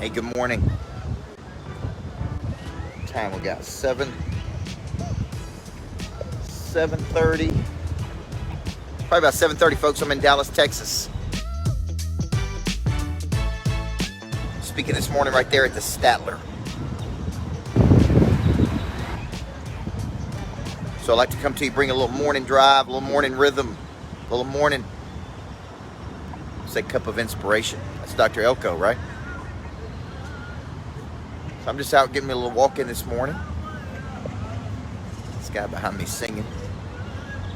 Hey, good morning. Time we got 7:30. Probably about 7:30, folks. I'm in Dallas, Texas. Speaking this morning right there at the Statler. So I like to come to you, bring a little morning drive, a little morning rhythm, a little morning, say, cup of inspiration. That's Dr. Elko, right? So I'm just out getting me a little walk in this morning. This guy behind me singing.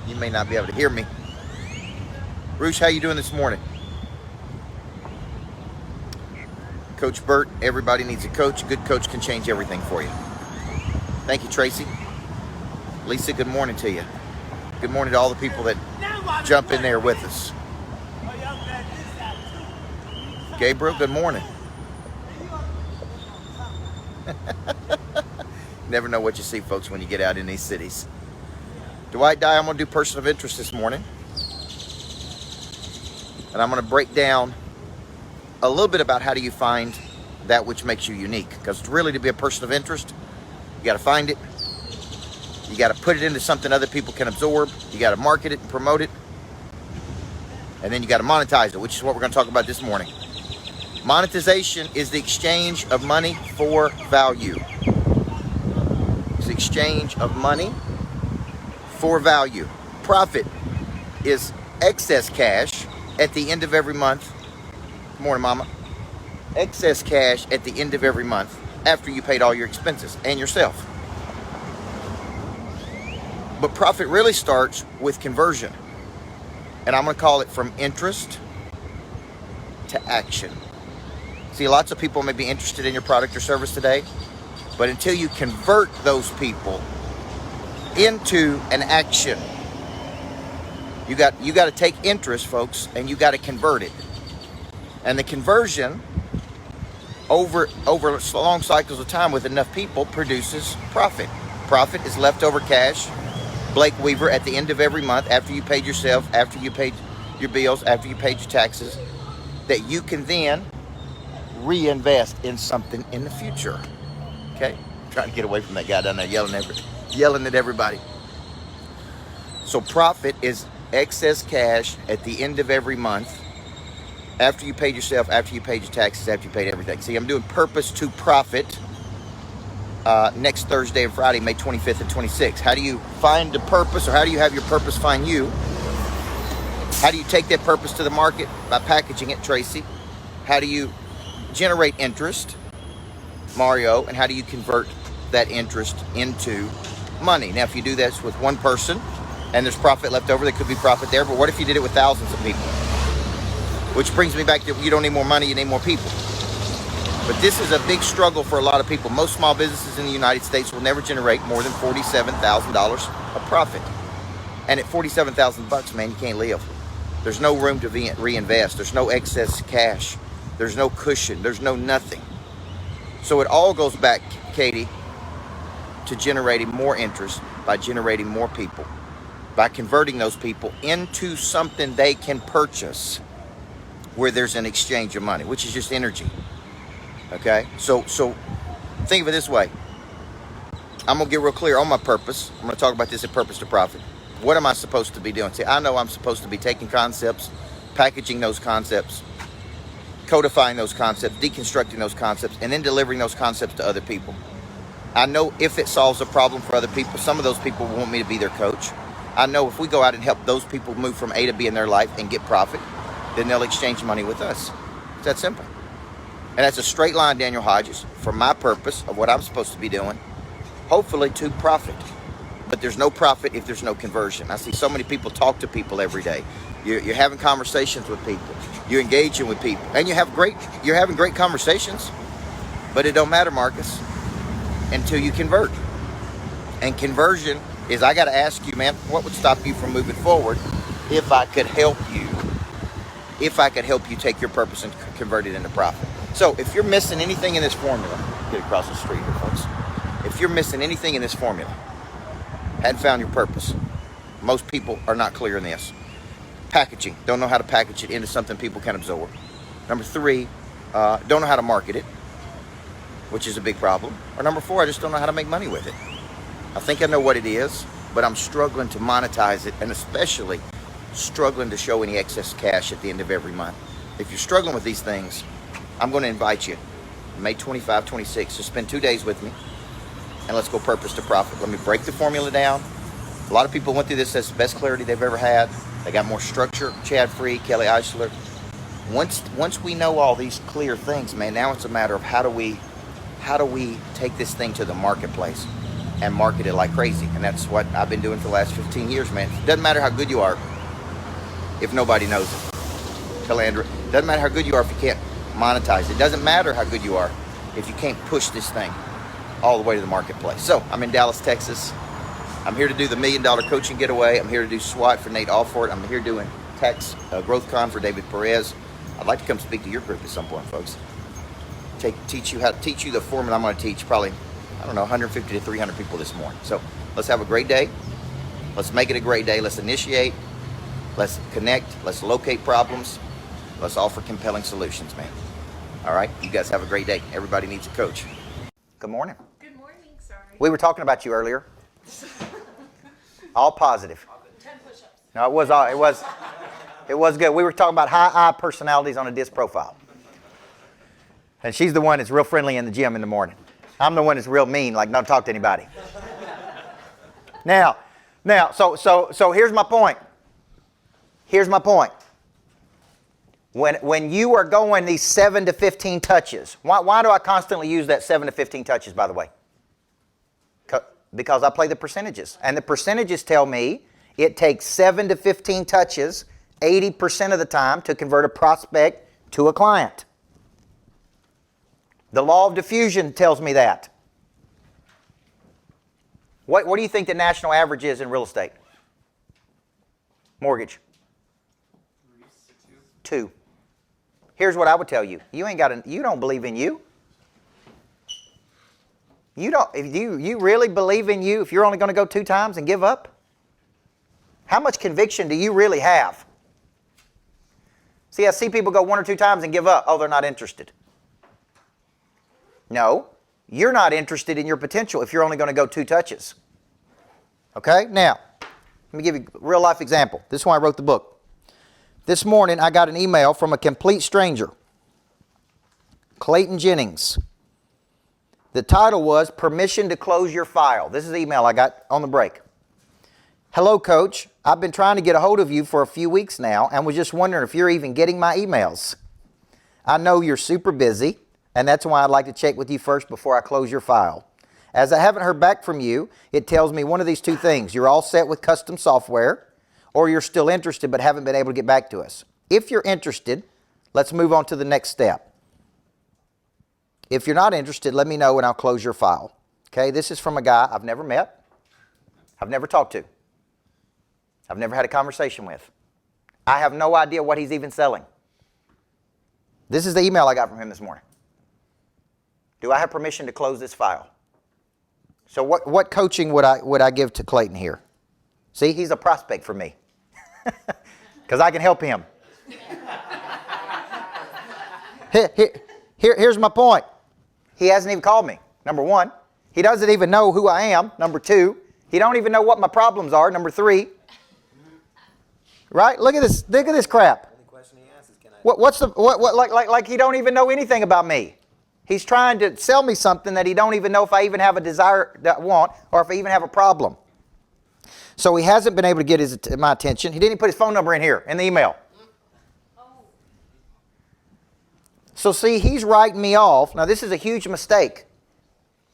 You may not be able to hear me. Roosh, how you doing this morning? Coach Burt, everybody needs a coach. A good coach can change everything for you. Thank you, Tracy. Lisa, good morning to you. Good morning to all the people that jump in there with us. Gabriel, good morning. Never know what you see, folks, when you get out in these cities. Dwight Dye, I'm going to do person of interest this morning. And I'm going to break down a little bit about how do you find that which makes you unique. Because really, to be a person of interest, you got to find it. You got to put it into something other people can absorb. You got to market it and promote it. And then you got to monetize it, which is what we're going to talk about this morning. Monetization is the exchange of money for value. It's the exchange of money for value. Profit is excess cash at the end of every month. Good morning, Mama. Excess cash at the end of every month after you paid all your expenses and yourself. But profit really starts with conversion. And I'm going to call it from interest to action. See, lots of people may be interested in your product or service today, but until you convert those people into an action, you got to take interest, folks, and you got to convert it. And the conversion over long cycles of time with enough people produces profit. Profit is leftover cash. Blake Weaver, at the end of every month, after you paid yourself, after you paid your bills, after you paid your taxes, that you can then reinvest in something in the future. Okay? I'm trying to get away from that guy down there yelling at everybody. So profit is excess cash at the end of every month, after you paid yourself, after you paid your taxes, after you paid everything. See, I'm doing purpose to profit next Thursday and Friday, May 25th and 26th. How do you find the purpose, or how do you have your purpose find you? How do you take that purpose to the market? By packaging it, Tracy. How do you generate interest, Mario? And how do you convert that interest into money? Now, if you do this with one person and there's profit left over, there could be profit there. But what if you did it with thousands of people? Which brings me back to, you don't need more money, you need more people. But this is a big struggle for a lot of people. Most small businesses in the United States will never generate more than $47,000 of profit. And at $47,000, man, you can't live. There's no room to reinvest. There's no excess cash. There's no cushion. There's no nothing. So it all goes back, Katie, to generating more interest by generating more people, by converting those people into something they can purchase where there's an exchange of money, which is just energy. Okay? So think of it this way. I'm going to get real clear on my purpose. I'm going to talk about this at Purpose to Profit. What am I supposed to be doing? See, I know I'm supposed to be taking concepts, packaging those concepts, codifying those concepts, deconstructing those concepts, and then delivering those concepts to other people. I know if it solves a problem for other people, some of those people want me to be their coach. I know if we go out and help those people move from A to B in their life and get profit, then they'll exchange money with us. It's that simple. And that's a straight line, Daniel Hodges, for my purpose of what I'm supposed to be doing, hopefully to profit. But there's no profit if there's no conversion. I see so many people talk to people every day. You're having conversations with people. You're engaging with people. And you're having great conversations. But it don't matter, Marcus, until you convert. And conversion is, I got to ask you, man, what would stop you from moving forward if I could help you? If I could help you take your purpose and convert it into profit. So if you're missing anything in this formula, get across the street here, folks. If you're missing anything in this formula, hadn't found your purpose. Most people are not clear in this. Packaging. Don't know how to package it into something people can absorb. Number 3, don't know how to market it. which is a big problem. Or number 4, I just don't know how to make money with it. I think I know what it is, but I'm struggling to monetize it, and especially struggling to show any excess cash at the end of every month. If you're struggling with these things, I'm going to invite you May 25, 26 to spend 2 days with me, and let's go purpose to profit. Let me break the formula down. A lot of people went through this. That's the best clarity they've ever had. They got more structure. Chad Free, Kelly Eisler. Once we know all these clear things, man, now it's a matter of how do we take this thing to the marketplace and market it like crazy. And that's what I've been doing for the last 15 years, man. It doesn't matter how good you are if nobody knows it. Tell Andrew, it doesn't matter how good you are if you can't monetize it. It doesn't matter how good you are if you can't push this thing all the way to the marketplace. So I'm in Dallas, Texas. I'm here to do the $1 Million Coaching Getaway. I'm here to do SWAT for Nate Alford. I'm here doing Tax Growth Con for David Perez. I'd like to come speak to your group at some point, folks. Teach you the formula I'm going to teach probably, 150 to 300 people this morning. So let's have a great day. Let's make it a great day. Let's initiate. Let's connect. Let's locate problems. Let's offer compelling solutions, man. All right? You guys have a great day. Everybody needs a coach. Good morning. Good morning, sorry. We were talking about you earlier. All positive. 10 push-ups. No, it was good. We were talking about high I personalities on a DISC profile. And she's the one that's real friendly in the gym in the morning. I'm the one that's real mean, like don't talk to anybody. Now, so here's my point. Here's my point. When you are going these 7 to 15 touches, why do I constantly use that 7 to 15 touches, by the way? Because I play the percentages. And the percentages tell me it takes 7 to 15 touches 80% of the time to convert a prospect to a client. The law of diffusion tells me that. What do you think the national average is in real estate? Mortgage? 2. Here's what I would tell you. You don't believe in you. You really believe in you if you're only going to go 2 times and give up? How much conviction do you really have? See, I see people go 1 or 2 times and give up. Oh, they're not interested. No, you're not interested in your potential if you're only going to go 2 touches. Okay? Now, let me give you a real life example. This is why I wrote the book. This morning, I got an email from a complete stranger, Clayton Jennings. The title was Permission to Close Your File. This is the email I got on the break. Hello, Coach. I've been trying to get a hold of you for a few weeks now and was just wondering if you're even getting my emails. I know you're super busy, and that's why I'd like to check with you first before I close your file. As I haven't heard back from you, it tells me one of these 2 things. You're all set with custom software, or you're still interested but haven't been able to get back to us. If you're interested, let's move on to the next step. If you're not interested, let me know and I'll close your file. Okay, this is from a guy I've never met, I've never talked to, I've never had a conversation with. I have no idea what he's even selling. This is the email I got from him this morning. Do I have permission to close this file? So what coaching would I give to Clayton here? See, he's a prospect for me because I can help him. Here's my point. He hasn't even called me. Number 1, he doesn't even know who I am. Number 2, he don't even know what my problems are. Number 3, right? Look at this. Look at this crap. The question he asks is, can I? Like he don't even know anything about me. He's trying to sell me something that he don't even know if I even have a desire that I want or if I even have a problem. So he hasn't been able to get my attention. He didn't even put his phone number in here in the email. So see, he's writing me off. Now this is a huge mistake.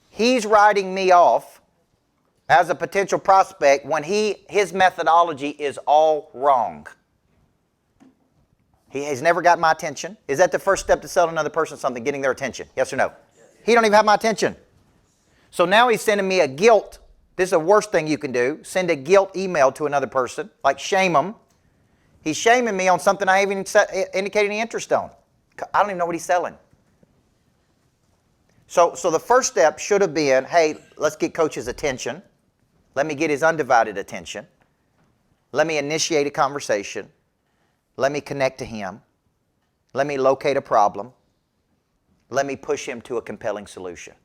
He's writing me off as a potential prospect when his methodology is all wrong. He has never got my attention. Is that the first step to selling another person something, getting their attention? Yes or no? He don't even have my attention. So now he's sending me a guilt. This is the worst thing you can do. Send a guilt email to another person, like shame them. He's shaming me on something I haven't even indicated any interest on. I don't even know what he's selling. So the first step should have been, hey, let's get Coach's attention. Let me get his undivided attention. Let me initiate a conversation. Let me connect to him. Let me locate a problem. Let me push him to a compelling solution.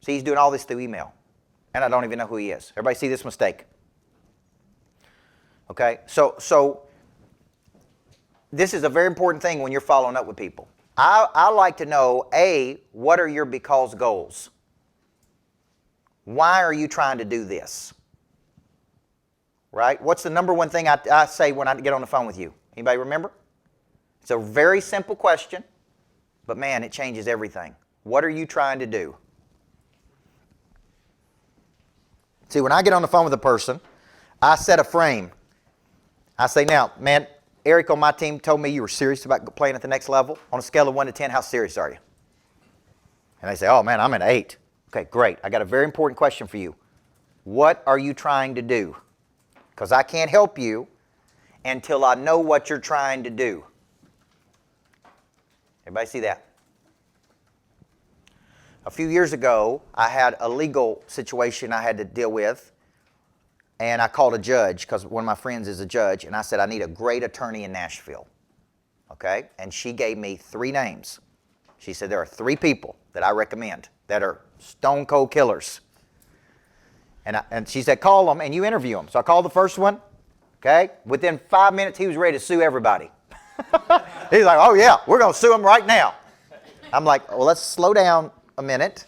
See, he's doing all this through email, and I don't even know who he is. Everybody see this mistake? Okay, so this is a very important thing when you're following up with people. I like to know, A, what are your because goals? Why are you trying to do this? Right? What's the number one thing I say when I get on the phone with you? Anybody remember? It's a very simple question, but man, it changes everything. What are you trying to do? See, when I get on the phone with a person, I set a frame. I say, now, man, Eric on my team told me you were serious about playing at the next level. On a scale of 1 to 10, how serious are you? And they say, oh man, I'm at 8. Okay, great. I got a very important question for you. What are you trying to do? Because I can't help you until I know what you're trying to do. Everybody see that? A few years ago, I had a legal situation I had to deal with, and I called a judge because one of my friends is a judge, and I said, I need a great attorney in Nashville. Okay? And she gave me 3 names. She said, there are 3 people that I recommend that are stone cold killers. And she said, call them and you interview them. So I called the first one. Okay? Within 5 minutes, he was ready to sue everybody. He's like, oh yeah, we're going to sue him right now. I'm like, well, let's slow down a minute.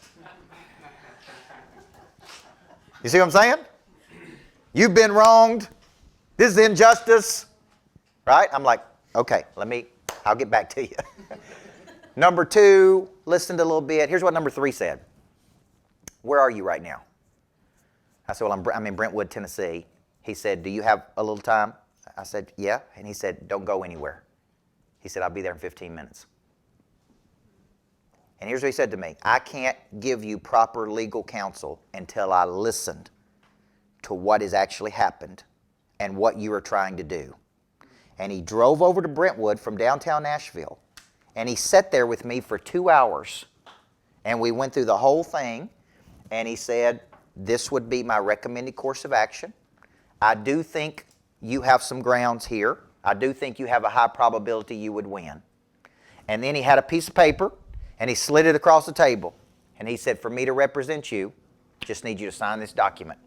You see what I'm saying? You've been wronged. This is injustice. Right? I'm like, okay, I'll get back to you. Number 2, listened a little bit. Here's what number 3 said. Where are you right now? I said, well, I'm in Brentwood, Tennessee. He said, do you have a little time? I said, yeah. And he said, don't go anywhere. He said, I'll be there in 15 minutes. And here's what he said to me. I can't give you proper legal counsel until I listened to what has actually happened and what you are trying to do. And he drove over to Brentwood from downtown Nashville, and he sat there with me for 2 hours, and we went through the whole thing, and he said, this would be my recommended course of action. I do think you have some grounds here. I do think you have a high probability you would win. And then he had a piece of paper, and he slid it across the table, and he said, for me to represent you, just need you to sign this document.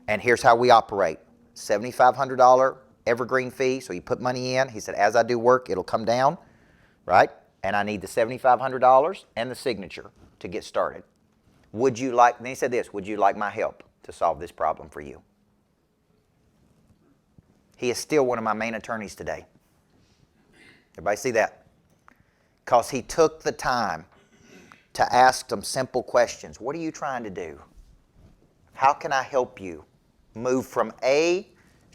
And here's how we operate. $7,500 evergreen fee, so you put money in. He said, as I do work, it'll come down, right? And I need the $7,500 and the signature to get started. Would you like, then he said this, would you like my help to solve this problem for you? He is still one of my main attorneys today. Everybody see that? Because he took the time to ask some simple questions. What are you trying to do? How can I help you move from A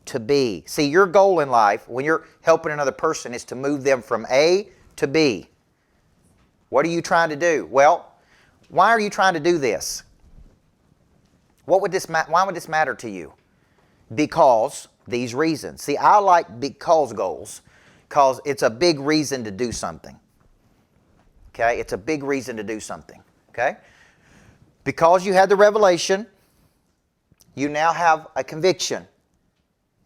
to B? See, your goal in life, when you're helping another person, is to move them from A to B. What are you trying to do? Well, why are you trying to do this? Why would this matter to you? Because these reasons. See, I like because goals because it's a big reason to do something. Okay? It's a big reason to do something. Okay? Because you had the revelation, you now have a conviction.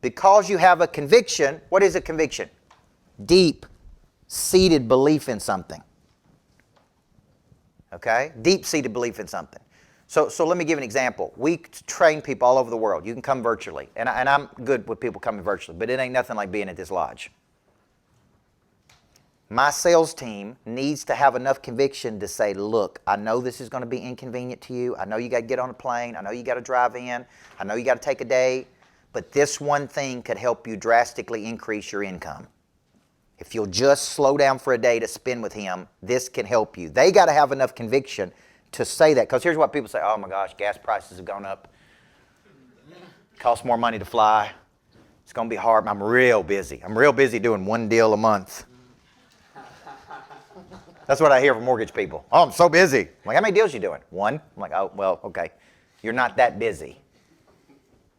Because you have a conviction, what is a conviction? Deep-seated belief in something. Okay? Deep-seated belief in something. So let me give an example. We train people all over the world. You can come virtually. And I'm good with people coming virtually, but it ain't nothing like being at this lodge. My sales team needs to have enough conviction to say, look, I know this is going to be inconvenient to you. I know you got to get on a plane. I know you got to drive in. I know you got to take a day. But this one thing could help you drastically increase your income. If you'll just slow down for a day to spend with him, this can help you. They got to have enough conviction to say that. Because here's what people say, oh my gosh, gas prices have gone up. Costs more money to fly. It's going to be hard. I'm real busy. I'm real busy doing one deal a month. That's what I hear from mortgage people. Oh, I'm so busy. I'm like, how many deals you doing? One. I'm like, oh, well, okay. You're not that busy.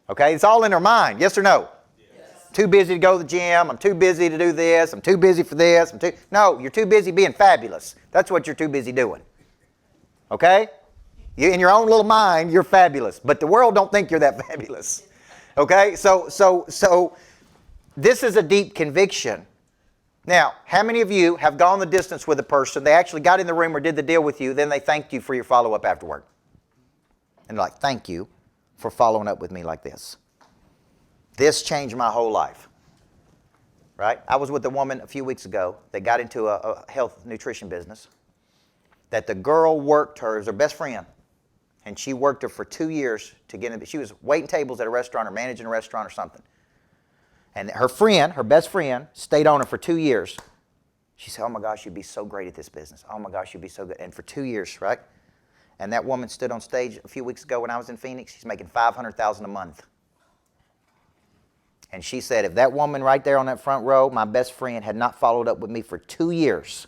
Okay, it's all in their mind. Yes or no? Yes. Too busy to go to the gym. I'm too busy to do this. I'm too busy for this. No, you're too busy being fabulous. That's what you're too busy doing. Okay? In your own little mind, you're fabulous. But the world don't think you're that fabulous. Okay? So this is a deep conviction. Now, how many of you have gone the distance with a person, they actually got in the room or did the deal with you, then they thanked you for your follow-up afterward? And they're like, thank you for following up with me like this. This changed my whole life. Right? I was with a woman a few weeks ago that got into a health nutrition business, that the girl worked her as her best friend, and she worked her for 2 years to get into, she was waiting tables at a restaurant or managing a restaurant or something. And her friend, her best friend, stayed on her for 2 years. She said, oh my gosh, you'd be so great at this business. Oh my gosh, you'd be so good. And for 2 years, right? And that woman stood on stage a few weeks ago when I was in Phoenix. She's making $500,000 a month. And she said, if that woman right there on that front row, my best friend, had not followed up with me for 2 years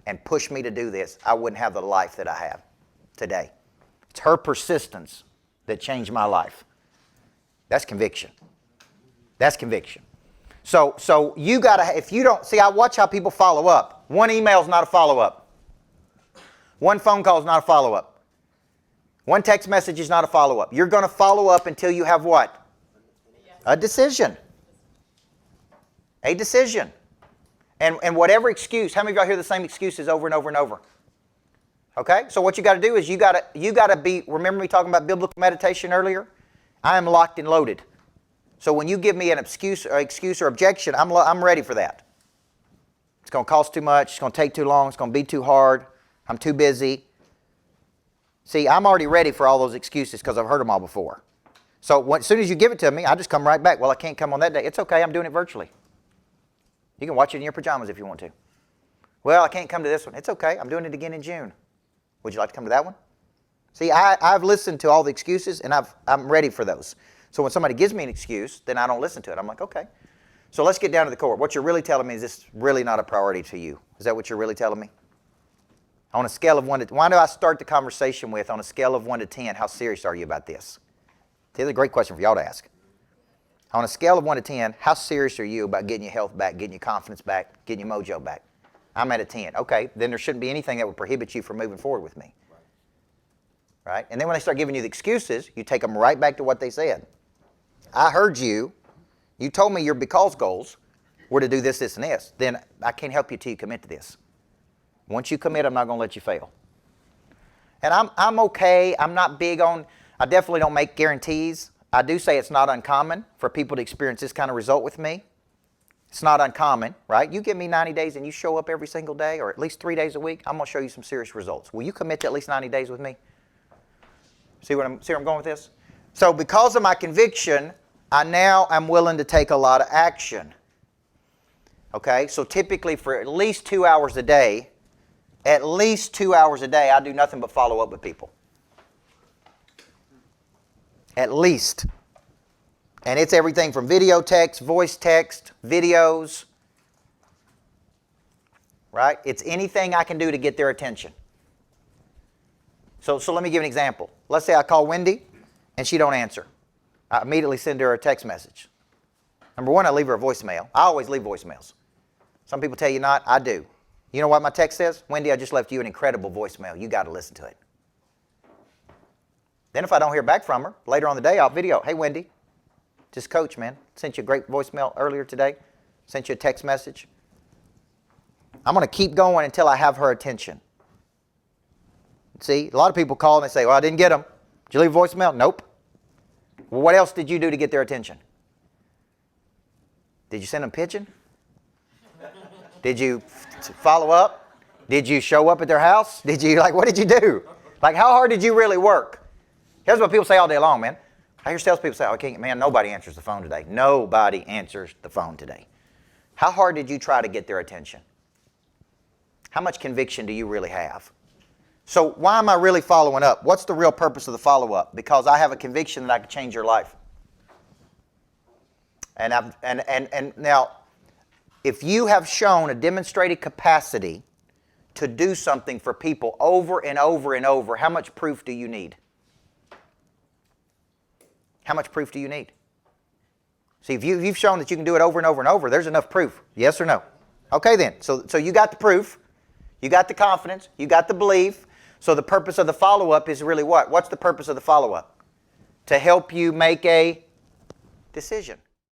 and pushed me to do this, I wouldn't have the life that I have today. It's her persistence that changed my life. That's conviction. That's conviction. So you got to, if you don't, see, I watch how people follow up. One email is not a follow-up. One phone call is not a follow-up. One text message is not a follow-up. You're going to follow up until you have what? A decision. A decision. And whatever excuse, how many of y'all hear the same excuses over and over and over? Okay? So what you got to do is you got to be, remember me talking about biblical meditation earlier? I am locked and loaded. So when you give me an excuse or objection, I'm ready for that. It's going to cost too much, it's going to take too long, it's going to be too hard, I'm too busy. See, I'm already ready for all those excuses because I've heard them all before. So as soon as you give it to me, I just come right back. Well, I can't come on that day. It's okay, I'm doing it virtually. You can watch it in your pajamas if you want to. Well, I can't come to this one. It's okay, I'm doing it again in June. Would you like to come to that one? See, I've listened to all the excuses and I'm ready for those. So when somebody gives me an excuse, then I don't listen to it. I'm like, okay. So let's get down to the core. What you're really telling me is this really not a priority to you. Is that what you're really telling me? On a scale of 1 to, why do I start the conversation with, on a scale of 1 to 10, how serious are you about this? That's a great question for y'all to ask. On a scale of 1 to 10, how serious are you about getting your health back, getting your confidence back, getting your mojo back? I'm at a 10. Okay, then there shouldn't be anything that would prohibit you from moving forward with me. Right? And then when they start giving you the excuses, you take them right back to what they said. I heard you. You told me your because goals were to do this, this, and this. Then I can't help you till you commit to this. Once you commit, I'm not going to let you fail. And I'm okay. I'm not big on, I definitely don't make guarantees. I do say it's not uncommon for people to experience this kind of result with me. It's not uncommon, right? You give me 90 days and you show up every single day or at least 3 days a week, I'm going to show you some serious results. Will you commit to at least 90 days with me? See where I'm going with this? So because of my conviction, I now am willing to take a lot of action. Okay? So typically for at least 2 hours a day, I do nothing but follow up with people. At least. And it's everything from video text, voice text, videos. Right? It's anything I can do to get their attention. So let me give an example. Let's say I call Wendy and she don't answer. I immediately send her a text message. Number one, I leave her a voicemail. I always leave voicemails. Some people tell you not. I do. You know what my text says? Wendy, I just left you an incredible voicemail. You got to listen to it. Then if I don't hear back from her, later on the day, I'll video. Hey, Wendy, just Coach, man. Sent you a great voicemail earlier today. Sent you a text message. I'm going to keep going until I have her attention. See, a lot of people call and they say, well, I didn't get them. Did you leave a voicemail? Nope. Well, what else did you do to get their attention? Did you send them pigeon? Did you follow up? Did you show up at their house? What did you do? Like, how hard did you really work? Here's what people say all day long, man. I hear salespeople say, nobody answers the phone today. Nobody answers the phone today. How hard did you try to get their attention? How much conviction do you really have? So why am I really following up? What's the real purpose of the follow-up? Because I have a conviction that I can change your life. And now, if you have shown a demonstrated capacity to do something for people over and over and over, how much proof do you need? How much proof do you need? See, if you've shown that you can do it over and over and over, there's enough proof. Yes or no? Okay then. So you got the proof. You got the confidence. You got the belief. So the purpose of the follow-up is really what? What's the purpose of the follow-up? To help you make a decision.